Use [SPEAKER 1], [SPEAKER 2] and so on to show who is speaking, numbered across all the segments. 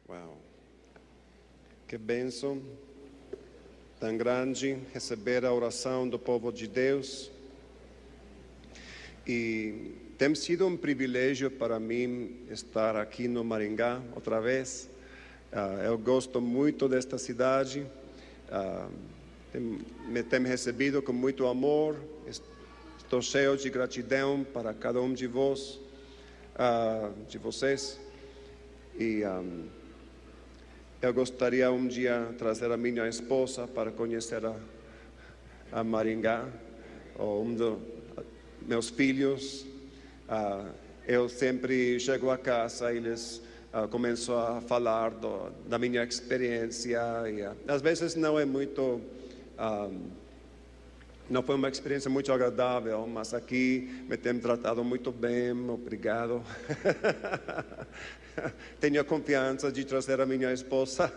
[SPEAKER 1] Uau, que bênção tão grande receber a oração do povo de Deus. E tem sido um privilégio para mim estar aqui no Maringá outra vez. Eu gosto muito desta cidade, me tem recebido com muito amor. Estou cheio de gratidão para cada um de vocês. E eu gostaria um dia trazer a minha esposa para conhecer a Maringá, ou meus filhos. Eu sempre chego a casa e eles começo a falar da minha experiência. E, às vezes não é muito, não foi uma experiência muito agradável, mas aqui me tem tratado muito bem, obrigado. Tenho confiança de trazer a minha esposa.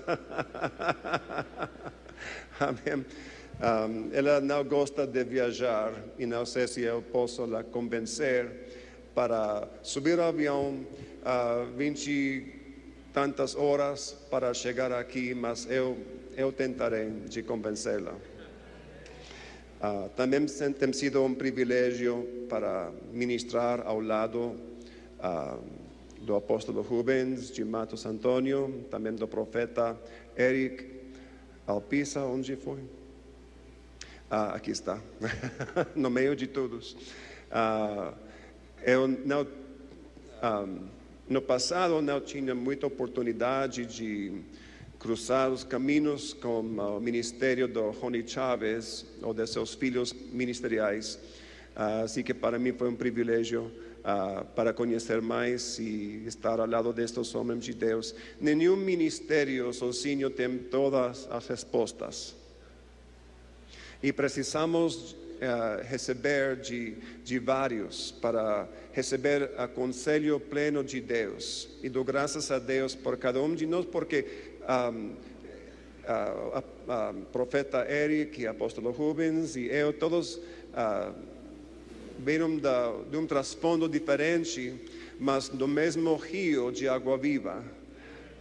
[SPEAKER 1] Amém. Ela não gosta de viajar e não sei se eu posso la convencer para subir o avião 20 e tantas horas para chegar aqui, mas eu tentarei de convencê-la. Também tem sido um privilégio para ministrar ao lado do apóstolo Rubens de Matos Antônio, também do profeta Eric Alpissa. Onde foi? Aqui está, no meio de todos. Eu não, no passado não tinha muita oportunidade de cruzar os caminhos com o ministério do Rony Chaves ou de seus filhos ministeriais. Assim que para mim foi um privilégio para conhecer mais e estar ao lado destes homens de Deus. Nenhum ministério sozinho tem todas as respostas. E precisamos receber de vários para receber o conselho pleno de Deus. E dou graças a Deus por cada um de nós, porque profeta Eric, apóstolo Rubens e eu, todos vieram de um trasfondo diferente, mas do mesmo rio de água viva.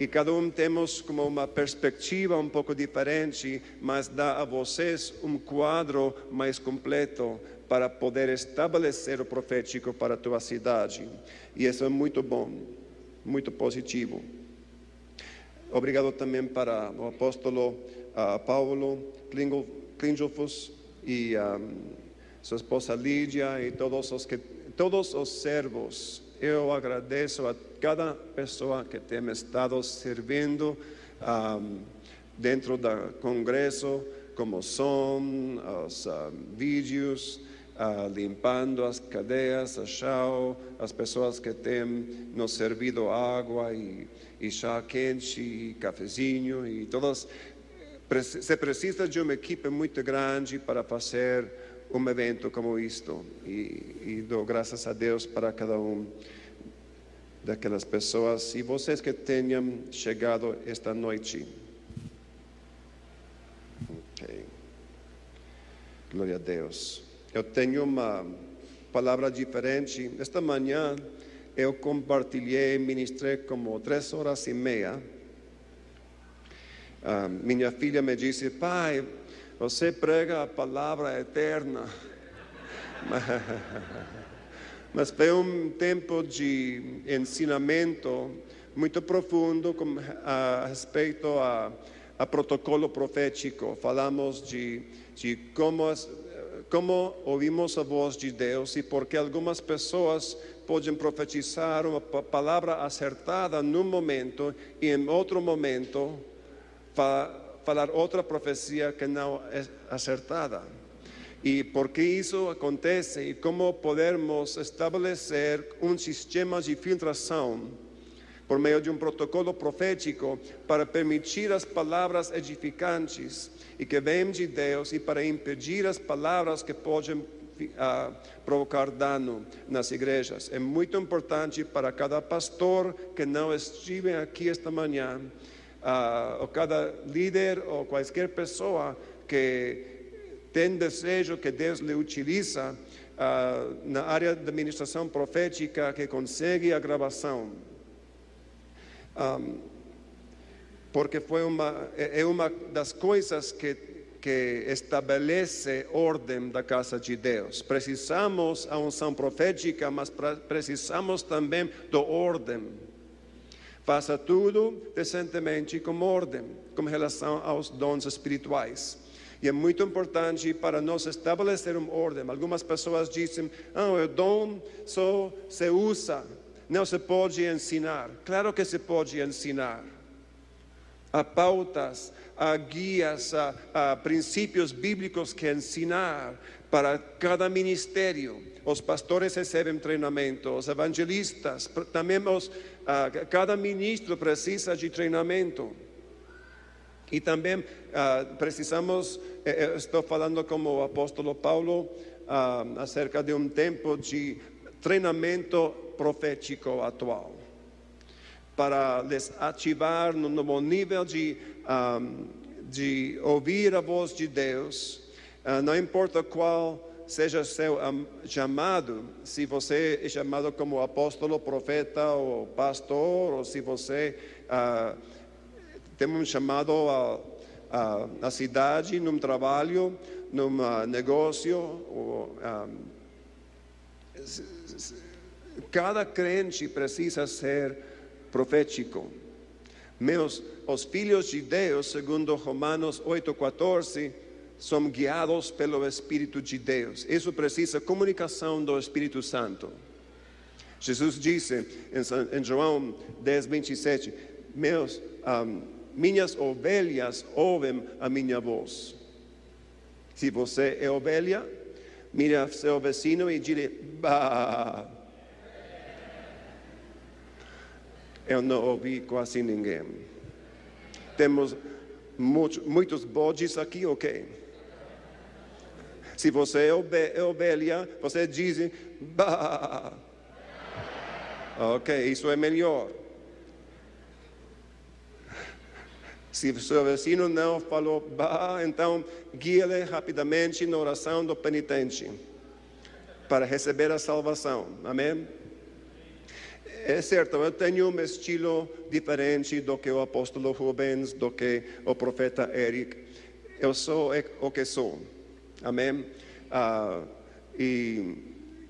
[SPEAKER 1] E cada um temos como uma perspectiva um pouco diferente, mas dá a vocês um quadro mais completo para poder estabelecer o profético para a tua cidade. E isso é muito bom, muito positivo. Obrigado também para o apóstolo Paulo Klingelfus e sua esposa Lídia e todos os servos. Eu agradeço a cada pessoa que tem estado servindo dentro do congresso, como som, os vídeos, limpando as cadeias, a chão, as pessoas que têm nos servido água e chá quente e cafezinho e todas. Se precisa de uma equipe muito grande para fazer um evento como isto, e dou graças a Deus para cada um daquelas pessoas e vocês que tenham chegado esta noite. Okay. Glória a Deus. Eu tenho uma palavra diferente. Esta manhã eu compartilhei, ministrei como 3 horas e meia. Minha filha me disse: pai, você prega a palavra eterna. Mas foi um tempo de ensinamento muito profundo a respeito a protocolo profético. Falamos de como ouvimos a voz de Deus e porque algumas pessoas podem profetizar uma palavra acertada num momento e em outro momento falar outra profecia que não é acertada. E por que isso acontece e como podemos estabelecer um sistema de filtração por meio de um protocolo profético para permitir as palavras edificantes e que vêm de Deus e para impedir as palavras que podem provocar dano nas igrejas. É muito importante para cada pastor que não estive aqui esta manhã, ou cada líder ou qualquer pessoa que tem desejo que Deus lhe utiliza na área da ministração profética, que consegue a gravação. porque é uma das coisas que estabelece ordem da casa de Deus. Precisamos da unção profética, mas precisamos também da ordem. Faça tudo decentemente com ordem, com relação aos dons espirituais. E é muito importante para nós estabelecer uma ordem. Algumas pessoas dizem, o dom só se usa, não se pode ensinar. Claro que se pode ensinar. Há pautas, há guias, há princípios bíblicos que ensinar para cada ministério. Os pastores recebem treinamento, os evangelistas, também cada ministro precisa de treinamento. E também precisamos, estou falando como o apóstolo Paulo, acerca de um tempo de treinamento profético atual, para les ativar no novo nível de ouvir a voz de Deus. Não importa qual seja seu chamado, se você é chamado como apóstolo, profeta ou pastor, ou se você tem um chamado à cidade, num trabalho, num negócio. Cada crente precisa ser profético. Os filhos de Deus, segundo Romanos 8:14, são guiados pelo Espírito de Deus. Isso precisa comunicação do Espírito Santo. Jesus disse em João 10:27, minhas ovelhas ouvem a minha voz. Se você é ovelha, mira seu vecino e diz, bah. Eu não ouvi quase ninguém. Temos muitos bodes aqui, ok? Se você é ovelha, você diz, bah. Ok, isso é melhor. Se o seu vecino não falou, bah, então guie-lhe rapidamente na oração do penitente, para receber a salvação. Amém? É certo, eu tenho um estilo diferente do que o apóstolo Rubens, do que o profeta Eric. Eu sou o que sou. Amém? E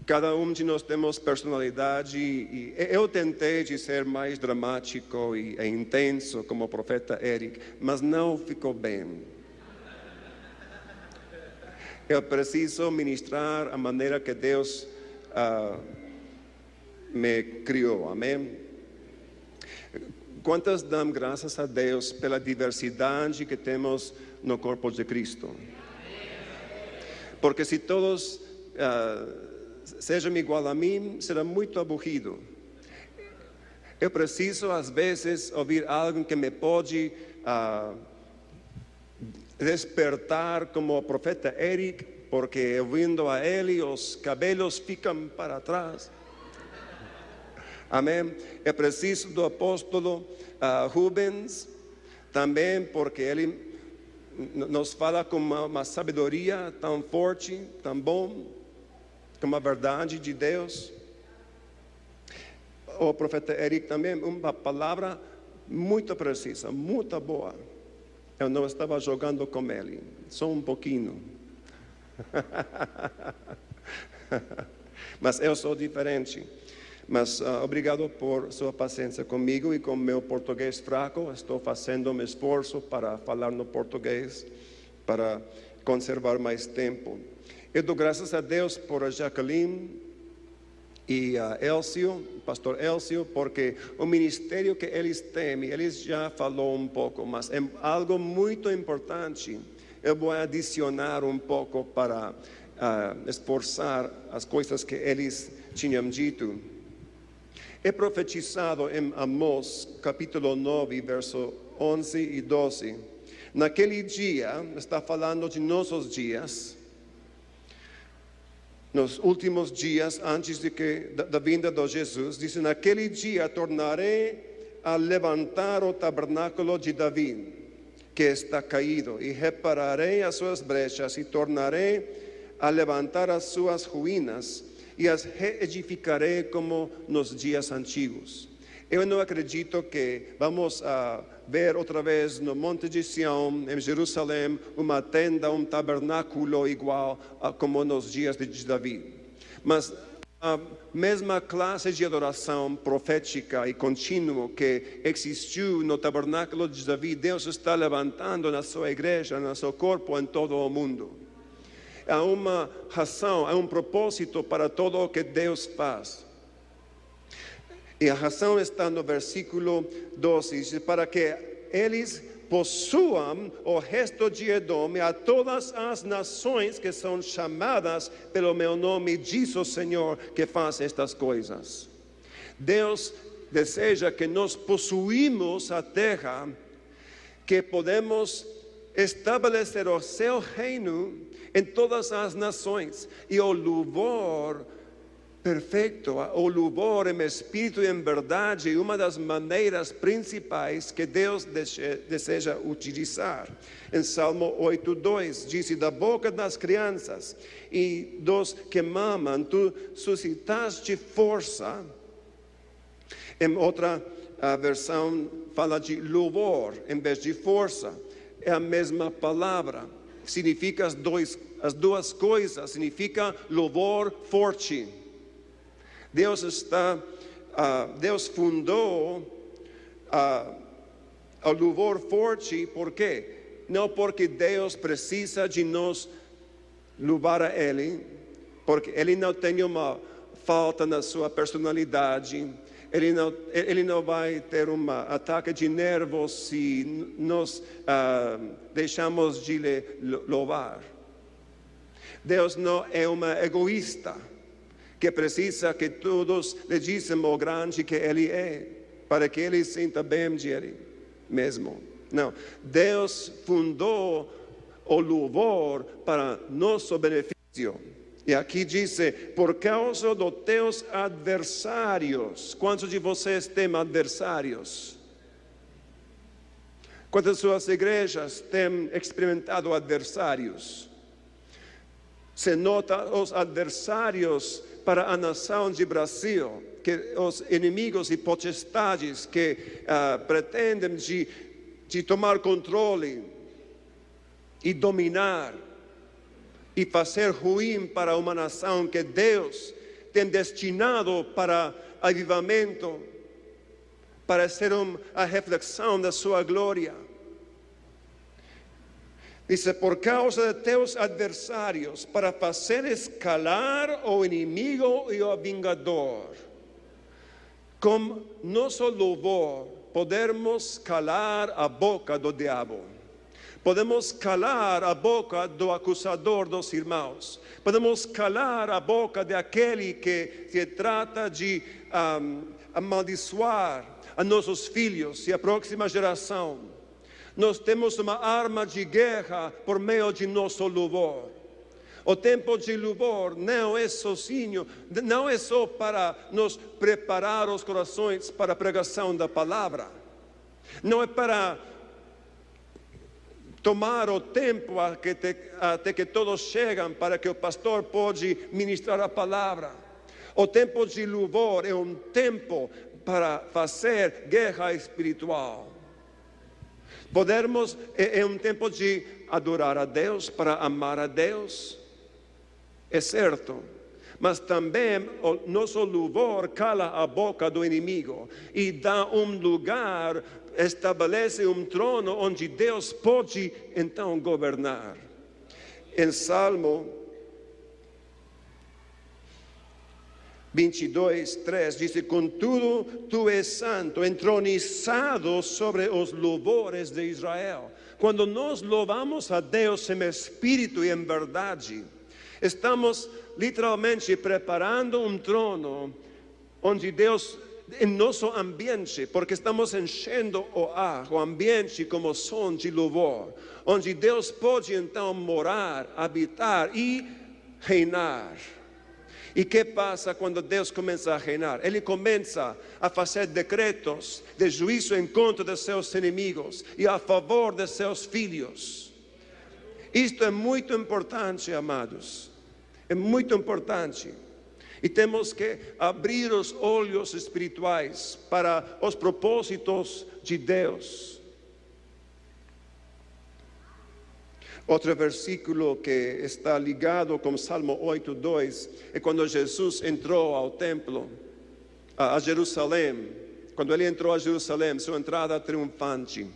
[SPEAKER 1] cada um de nós temos personalidade. E eu tentei de ser mais dramático e intenso como o profeta Eric, mas não ficou bem. Eu preciso ministrar a maneira que Deus me criou, amém? Quantas dão graças a Deus pela diversidade que temos no corpo de Cristo? Porque se todos sejam igual a mim, será muito aburrido. Eu preciso às vezes ouvir algo que me pode despertar como o profeta Eric, porque ouvindo a ele os cabelos ficam para trás. Amém? É preciso do apóstolo Rubens também, porque ele nos fala com uma sabedoria tão forte, tão bom, com uma verdade de Deus. O profeta Eric também, uma palavra muito precisa, muito boa. Eu não estava jogando com ele, só um pouquinho. Mas eu sou diferente. Mas obrigado por sua paciência comigo e com meu português fraco. Estou fazendo um esforço para falar no português, para conservar mais tempo. Eu dou graças a Deus por a Jacqueline e a Elcio, pastor Elcio, porque o ministério que eles têm, eles já falou um pouco, mas é algo muito importante. Eu vou adicionar um pouco para esforçar as coisas que eles tinham dito. É profetizado em Amós, capítulo 9, verso 11 e 12. Naquele dia, está falando de nossos dias, nos últimos dias, antes da vinda de Jesus, diz, naquele dia tornarei a levantar o tabernáculo de Davi, que está caído, e repararei as suas brechas, e tornarei a levantar as suas ruínas, e as reedificarei como nos dias antigos. Eu não acredito que vamos a ver outra vez no Monte de Sião, em Jerusalém, uma tenda, um tabernáculo igual como nos dias de Davi. Mas a mesma classe de adoração profética e contínua que existiu no tabernáculo de Davi, Deus está levantando na sua igreja, no seu corpo, em todo o mundo. Há uma razão, há um propósito para tudo o que Deus faz. E a razão está no versículo 12, diz, para que eles possuam o resto de Edom e a todas as nações que são chamadas pelo meu nome, diz o Senhor que faz estas coisas. Deus deseja que nós possuímos a terra, que podemos estabelecer o seu reino em todas as nações, e o louvor perfeito, o louvor em espírito e em verdade, uma das maneiras principais que Deus deseja utilizar. Em Salmo 8:2 diz: da boca das crianças e dos que mamam, tu suscitaste força. Em outra versão fala de louvor em vez de força. É a mesma palavra, significa as duas coisas, significa louvor forte. Deus fundou o louvor forte, por quê? Não porque Deus precisa de nós louvar a Ele, porque Ele não tem uma falta na sua personalidade, Ele não vai ter um ataque de nervos se nós deixamos de lhe louvar. Deus não é uma egoísta que precisa que todos lhe dizem o grande que Ele é, para que Ele sinta bem de Ele mesmo. Não, Deus fundou o louvor para nosso benefício. E aqui diz, por causa dos teus adversários. Quantos de vocês têm adversários? Quantas suas igrejas têm experimentado adversários? Se nota os adversários para a nação de Brasil, que os inimigos e potestades que pretendem de tomar controle e dominar e fazer ruim para uma nação que Deus tem destinado para avivamento, para ser a reflexão da sua glória. Diz, por causa de teus adversários, para fazer escalar o inimigo e o vingador. Com nosso louvor, podemos calar a boca do diabo. Podemos calar a boca do acusador dos irmãos. Podemos calar a boca daquele que se trata de amaldiçoar a nossos filhos e a próxima geração. Nós temos uma arma de guerra por meio de nosso louvor. O tempo de louvor não é sozinho, não é só para nos preparar os corações para a pregação da palavra. Não é para tomar o tempo até que todos chegam para que o pastor pode ministrar a palavra. O tempo de louvor é um tempo para fazer guerra espiritual. É um tempo de adorar a Deus, para amar a Deus, é certo. Mas também o nosso louvor cala a boca do inimigo e dá um lugar, estabelece um trono onde Deus pode então governar. Em Salmo 22:3 diz: contudo, tu és santo, entronizado sobre os louvores de Israel. Quando nós louvamos a Deus em espírito e em verdade, estamos literalmente preparando um trono onde Deus, em nosso ambiente, porque estamos enchendo o ambiente como som de louvor, onde Deus pode então morar, habitar e reinar. E que passa quando Deus começa a reinar? Ele começa a fazer decretos de juízo em contra de seus inimigos e a favor de seus filhos. Isto é muito importante, amados. É muito importante. E temos que abrir os olhos espirituais para os propósitos de Deus. Outro versículo que está ligado com Salmo 8:2 é quando Jesus entrou ao templo, a Jerusalém. Quando ele entrou a Jerusalém, sua entrada triunfante.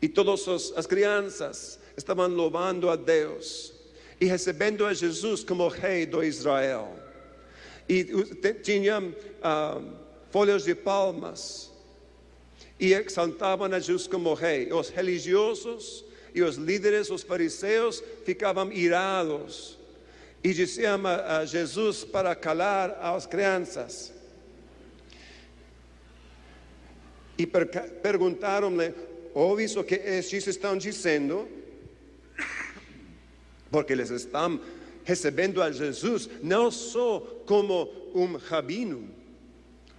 [SPEAKER 1] E todas as crianças estavam louvando a Deus e recebendo a Jesus como rei do Israel. E tinham folhas de palmas e exaltavam a Jesus como rei. Os religiosos e os líderes, os fariseus, ficavam irados e diziam a Jesus para calar as crianças. E perguntaram-lhe: ouves o que estes estão dizendo? Porque eles estão recebendo a Jesus não só como um rabino,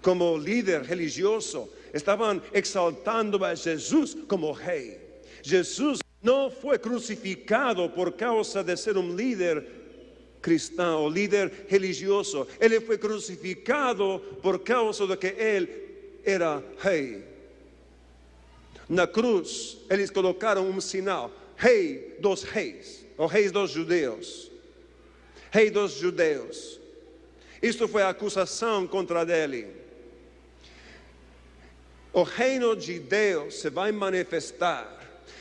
[SPEAKER 1] como líder religioso, estavam exaltando a Jesus como rei. Jesus não foi crucificado por causa de ser um líder cristão ou líder religioso. Ele foi crucificado por causa de que ele era rei. Na cruz, eles colocaram um sinal: Rei dos Reis, ou Reis dos Judeus. Rei dos Judeus. Isto foi a acusação contra ele. O reino de Deus se vai manifestar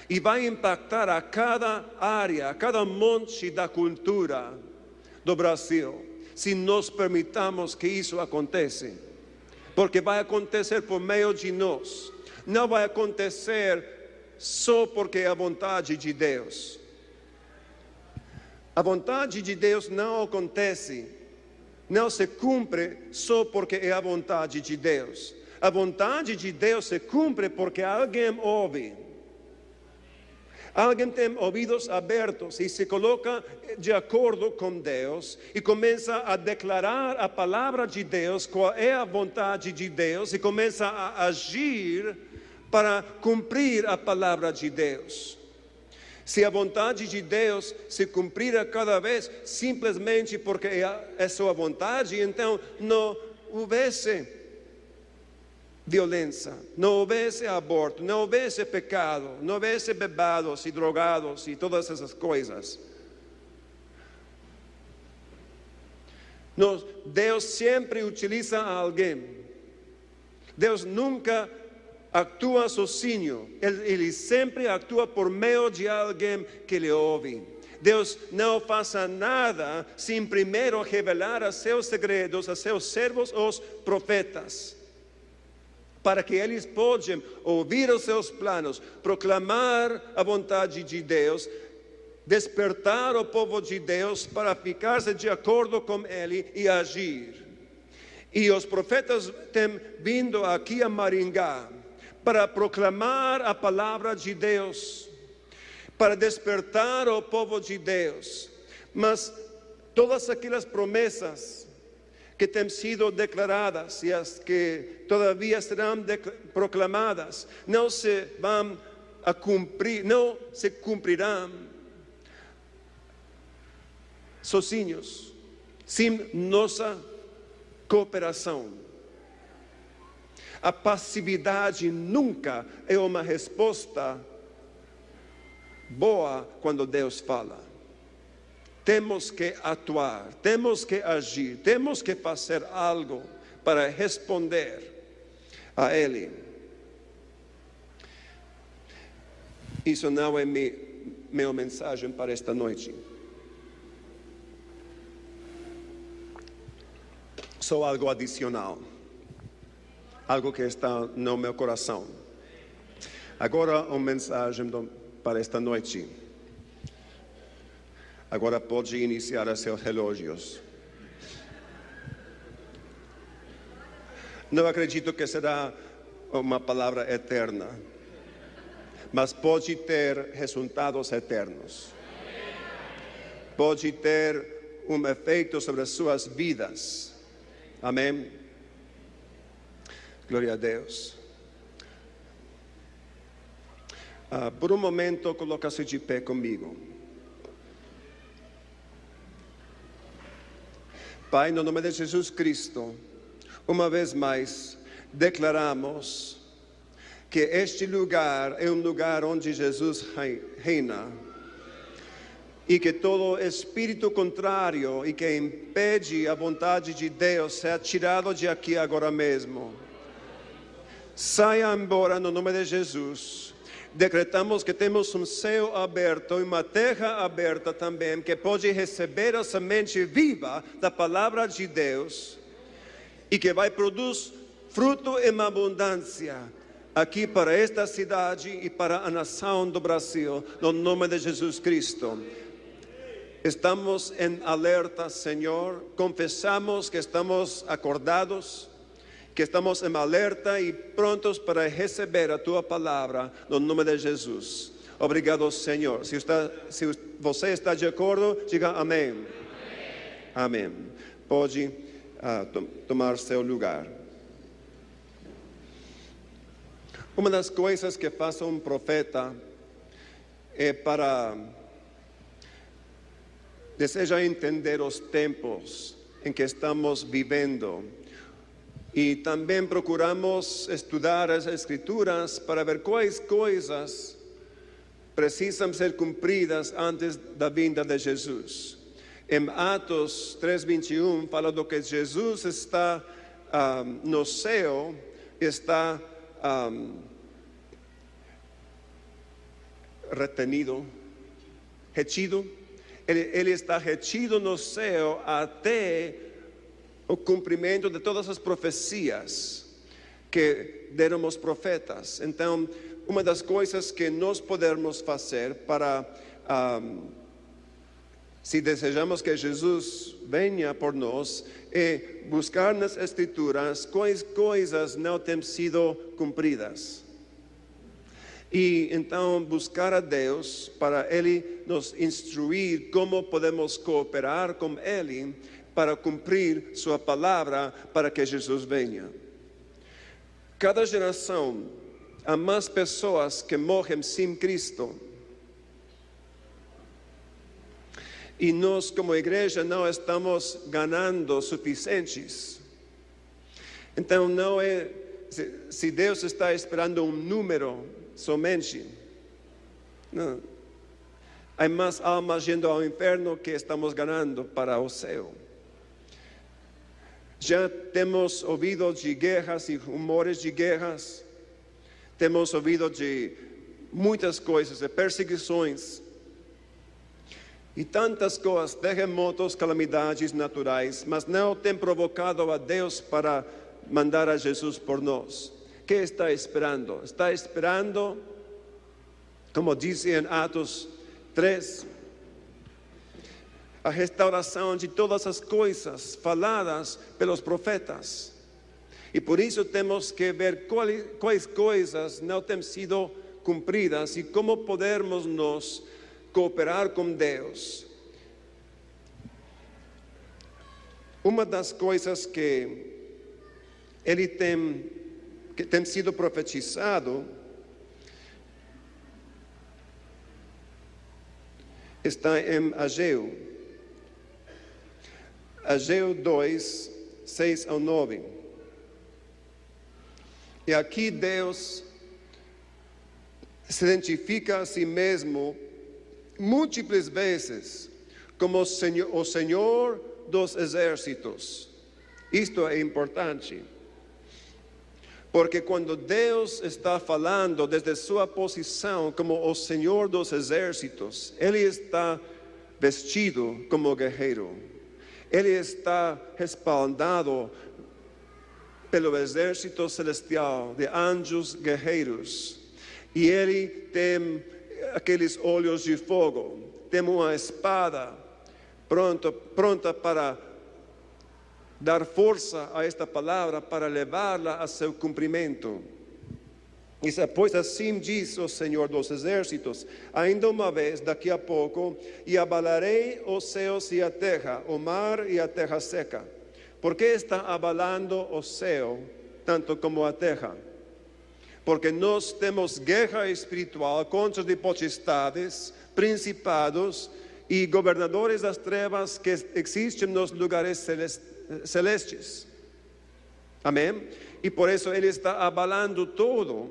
[SPEAKER 1] e vai impactar a cada área, a cada monte da cultura do Brasil, se nós permitamos que isso aconteça. Porque vai acontecer por meio de nós. Não vai acontecer só porque é a vontade de Deus. A vontade de Deus não acontece, não se cumpre só porque é a vontade de Deus. A vontade de Deus se cumpre porque alguém ouve. Alguém tem ouvidos abertos e se coloca de acordo com Deus e começa a declarar a palavra de Deus, qual é a vontade de Deus, e começa a agir para cumprir a palavra de Deus. Se a vontade de Deus se cumprir a cada vez simplesmente porque é sua vontade, então não houvesse violência, não houvesse aborto, não houvesse pecado, não houvesse bebados e drogados e todas essas coisas. Deus sempre utiliza alguém. Deus nunca atua sozinho. Ele sempre atua por meio de alguém que lhe ouve. Deus não faça nada sem primeiro revelar os seus segredos a seus servos, os profetas, para que eles possam ouvir os seus planos, proclamar a vontade de Deus, despertar o povo de Deus para ficar-se de acordo com Ele e agir. E os profetas têm vindo aqui a Maringá para proclamar a palavra de Deus, para despertar o povo de Deus. Mas todas aquelas promessas que têm sido declaradas e as que todavia serão proclamadas não se vão a cumprir, não se cumprirão sozinhos, sem nossa cooperação. A passividade nunca é uma resposta boa quando Deus fala. Temos que atuar, temos que agir, temos que fazer algo para responder a Ele. Isso não é minha mensagem para esta noite. Só algo adicional. Algo que está no meu coração. Agora uma mensagem para esta noite. Agora pode iniciar os seus relógios. Não acredito que será uma palavra eterna, mas pode ter resultados eternos. Pode ter um efeito sobre as suas vidas. Amém? Glória a Deus. Por um momento, coloca-se de pé comigo. Pai, no nome de Jesus Cristo, uma vez mais, declaramos que este lugar é um lugar onde Jesus reina e que todo espírito contrário e que impede a vontade de Deus seja tirado de aqui agora mesmo. Saia embora no nome de Jesus. Decretamos que temos um céu aberto e uma terra aberta também, que pode receber a semente viva da palavra de Deus e que vai produzir fruto em abundância aqui para esta cidade e para a nação do Brasil, no nome de Jesus Cristo. Estamos em alerta, Senhor, confessamos que estamos acordados, que estamos em alerta e prontos para receber a Tua palavra, no nome de Jesus. Obrigado, Senhor. Se você está de acordo, diga amém. Amém. Pode tomar seu lugar. Uma das coisas que faz um profeta é para desejar entender os tempos em que estamos vivendo. E também procuramos estudar as Escrituras para ver quais coisas precisam ser cumpridas antes da vinda de Jesus. Em Atos 3:21 fala do que Jesus está no céu, está retido. Ele está retido no céu até o cumprimento de todas as profecias que deram os profetas. Então, uma das coisas que nós podemos fazer para, se desejamos que Jesus venha por nós, é buscar nas Escrituras quais coisas não têm sido cumpridas. E então buscar a Deus para Ele nos instruir como podemos cooperar com Ele para cumprir sua palavra, para que Jesus venha. Cada geração há mais pessoas que morrem sem Cristo. E nós, como igreja, não estamos ganhando suficientes. Então, não é se Deus está esperando um número somente. Não. Há mais almas indo ao inferno que estamos ganhando para o céu. Já temos ouvido de guerras e rumores de guerras. Temos ouvido de muitas coisas, de perseguições. E tantas coisas, terremotos, calamidades naturais, mas não tem provocado a Deus para mandar a Jesus por nós. O que está esperando? Está esperando, como diz em Atos 3, a restauração de todas as coisas faladas pelos profetas. E por isso temos que ver quais coisas não têm sido cumpridas e como podemos nós cooperar com Deus. Uma das coisas que tem sido profetizado está em Ageu. Ageu 2, 6 ao 9. E aqui Deus se identifica a si mesmo múltiplas vezes como o Senhor dos exércitos. Isto é importante, porque quando Deus está falando desde sua posição como o Senhor dos exércitos, Ele está vestido como guerreiro. Ele está respaldado pelo exército celestial de anjos guerreiros. E Ele tem aqueles olhos de fogo, tem uma espada pronta para dar força a esta palavra, para levá-la a seu cumprimento. E pois assim diz o Senhor dos exércitos: ainda uma vez, daqui a pouco, e abalarei os céus e a terra, o mar e a terra seca. Por que está abalando o céu tanto como a terra? Porque nós temos guerra espiritual contra de potestades, principados y gobernadores das trevas que existen nos lugares celestes. Amén. Y por eso Él está abalando todo,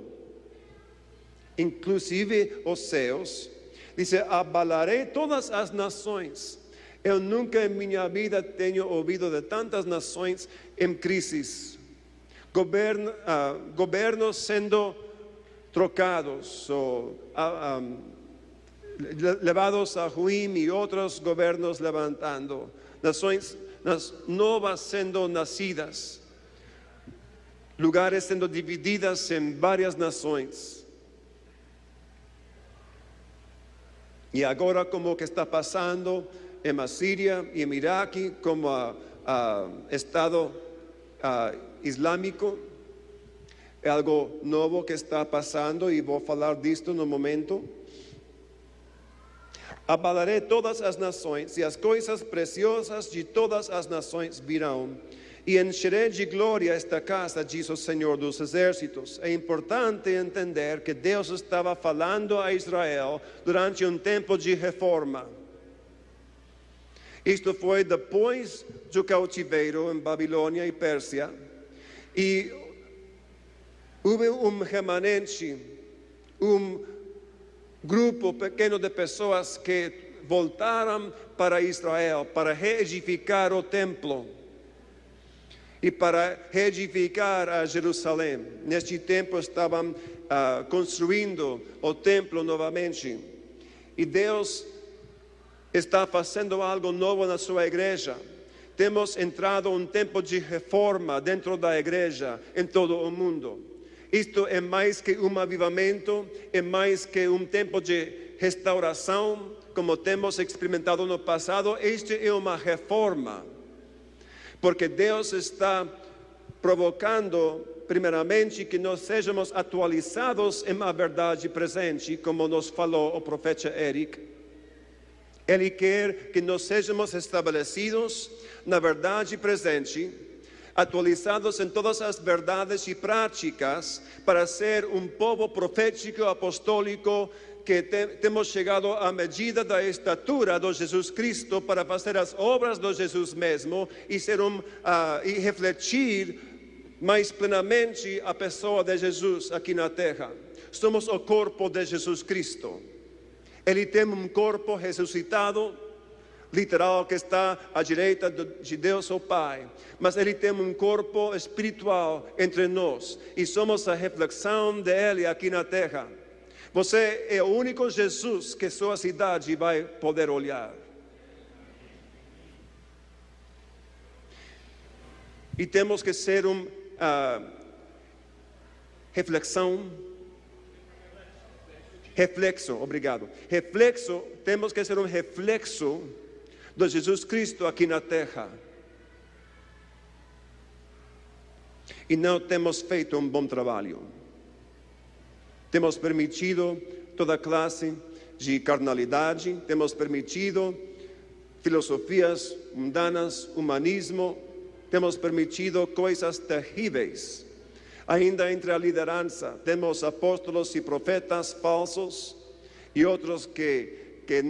[SPEAKER 1] inclusive os céus. Dice, abalaré todas as nações. Eu nunca em minha vida tenho ouvido de tantas nações em crisis. Governos sendo trocados ou levados a ruína e outros governos levantando. Nações novas sendo nascidas. Lugares sendo divididas em várias nações. E agora como que está passando em Assíria e em Iraque como Estado Islâmico, é algo novo que está passando e vou falar disto no momento. Abalaré todas as nações e as coisas preciosas de todas as nações virão. E encherei de glória esta casa, diz o Senhor dos Exércitos. É importante entender que Deus estava falando a Israel durante um tempo de reforma. Isto foi depois do cativeiro em Babilônia e Pérsia. E houve remanente, grupo pequeno de pessoas que voltaram para Israel para reedificar o templo e para reedificar a Jerusalém. Neste tempo estavam construindo o templo novamente. E Deus está fazendo algo novo na sua igreja. Temos entrado um tempo de reforma dentro da igreja em todo o mundo. Isto é mais que um avivamento, é mais que um tempo de restauração, como temos experimentado no passado. Este é uma reforma. Porque Deus está provocando, primeiramente, que nós sejamos atualizados em a verdade presente, como nos falou o profeta Eric. Ele quer que nós sejamos estabelecidos na verdade presente, atualizados em todas as verdades e práticas, para ser um povo profético, apostólico, que temos chegado à medida da estatura de Jesus Cristo para fazer as obras de Jesus mesmo e ser e refletir mais plenamente a pessoa de Jesus aqui na terra. Somos o corpo de Jesus Cristo. Ele tem um corpo ressuscitado, literal, que está à direita de Deus o Pai, mas Ele tem um corpo espiritual entre nós e somos a reflexão dele aqui na terra. Você é o único Jesus que sua cidade vai poder olhar. E temos que ser reflexo, obrigado. Temos que ser um reflexo de Jesus Cristo aqui na terra. E não temos feito um bom trabalho. Temos permitido toda classe de carnalidade, temos permitido filosofias mundanas, humanismo, temos permitido coisas terríveis. Ainda entre a liderança, temos apóstolos e profetas falsos e outros que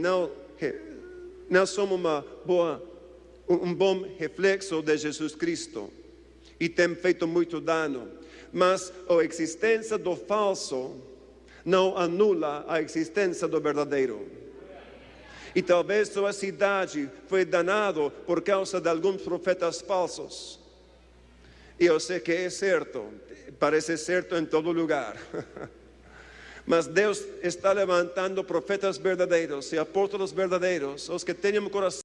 [SPEAKER 1] não são um bom reflexo de Jesus Cristo e tem feito muito dano. Mas a existência do falso não anula a existência do verdadeiro. E talvez sua cidade foi danada por causa de alguns profetas falsos. E eu sei que é certo, parece certo em todo lugar. Mas Deus está levantando profetas verdadeiros e apóstolos verdadeiros, os que tenham coração